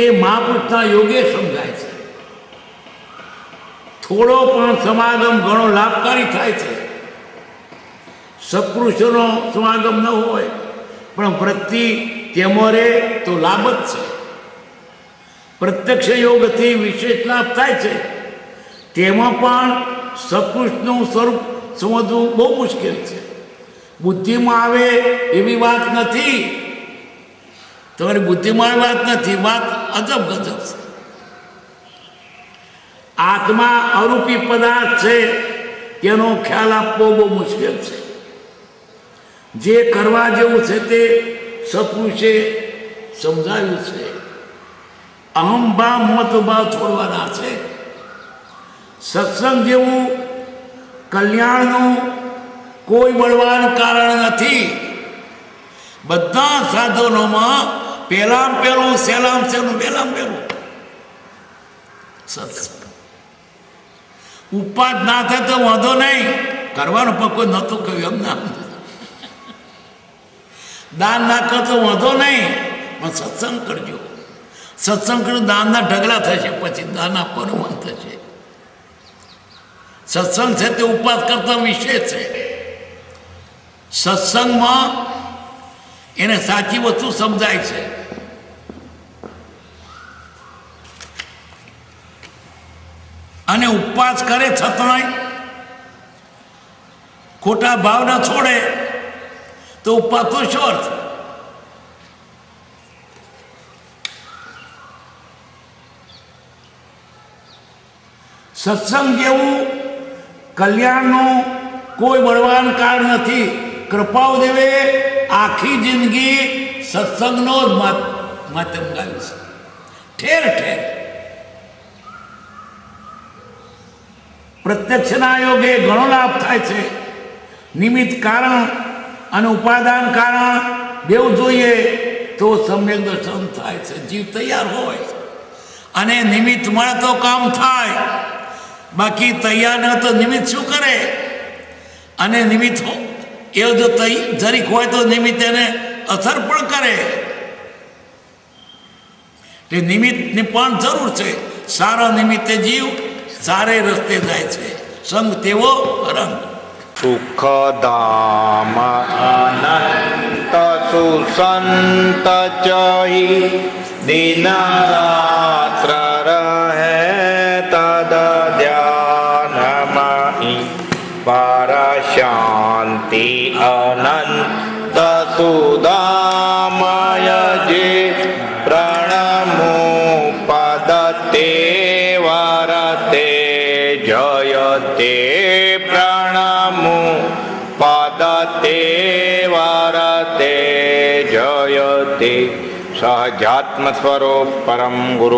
એ મહાપુરુષના યોગે સમજાય છે. થોડો પણ સમાગમ ઘણો લાભકારી થાય છે. સત્પુરુષોનો સમાગમ ન હોય પણ વૃત્તિ તેમાં રહે તો લાભ જ છે. પ્રત્યક્ષ યોગથી વિશેષ લાભ થાય છે. તેમાં પણ સત્પુરુષનું સ્વરૂપ સમજવું બહુ મુશ્કેલ છે. બુદ્ધિમાં આવે એવી વાત નથી. તમારી બુદ્ધિમાં આવી વાત નથી, વાત અજબ ગજબ છે. આત્મા અરૂપી પદાર્થ છે તેનો ખ્યાલ આપવો બહુ મુશ્કેલ છે. જે કરવા જેવું છે તે સત્પુરુષે સમજાવ્યું છે. અહંભાવ મતભાવ છોડવાના છે. સત્સંગ જેવું કલ્યાણનું કોઈ બળવાન કારણ નથી. બધા સાધનોમાં પહેલાં પહેલું સહેલામ સહેલું પહેલાં પહેલું સત્સંગ. ઉપાદ ના થાય તો વાંધો નહીં, કરવાનું પણ કોઈ નહોતું કહ્યું એમ ના. દાન ના કરતો વાંધો નહીં, પણ સત્સંગ કરજો. સત્સંગ કરજો, દાનના ઢગલા થશે, પછી દાન આપવાનું મન થશે. સત્સંગ છે તે ઉપવાસ કરતા વિશેષ છે. સત્સંગમાં એને સાચી વસ્તુ સમજાય છે. અને ઉપવાસ કરે છતાંય ખોટા ભાવ ના છોડે તો ઉપવાસ તો શું અર્થ? સત્સંગ જેવું કલ્યાણનું કોઈ બળવાન કારણ નથી. કૃપાળદેવે આખી જિંદગી સત્સંગનો જ માધ્યમ ગાયું છે. ઠેર ઠેર પ્રત્યક્ષના યોગે ઘણો લાભ થાય છે. નિમિત્ત કારણ અને ઉપાદાન કારણ બેઉ જોઈએ તો સમ્યક દર્શન થાય છે. જીવ તૈયાર હોય અને નિમિત્ત મળે તો કામ થાય, બાકી તૈયાર ન તો નિમિત્ત શું કરે? અને નિમિત્ત એવું જો જરીક હોય તો નિમિત્ત એને અસર પણ કરે. તે નિમિત્તની પણ જરૂર છે. સારા નિમિત્તે જીવ સારે રસ્તે જાય છે. સંગ તેવો રંગ. સુખધામ અનંત સુસંત ચહી દિન રાત્ર રહે તદ ધ્યાનમહી પર શાંતિ અનંત સુદામય જે પ્રણમો પદ તે વરતે જયતે પ્રણમો પદ તે વરતે જયતે સહજાત્મ સ્વરૂપ પરમ ગુરુ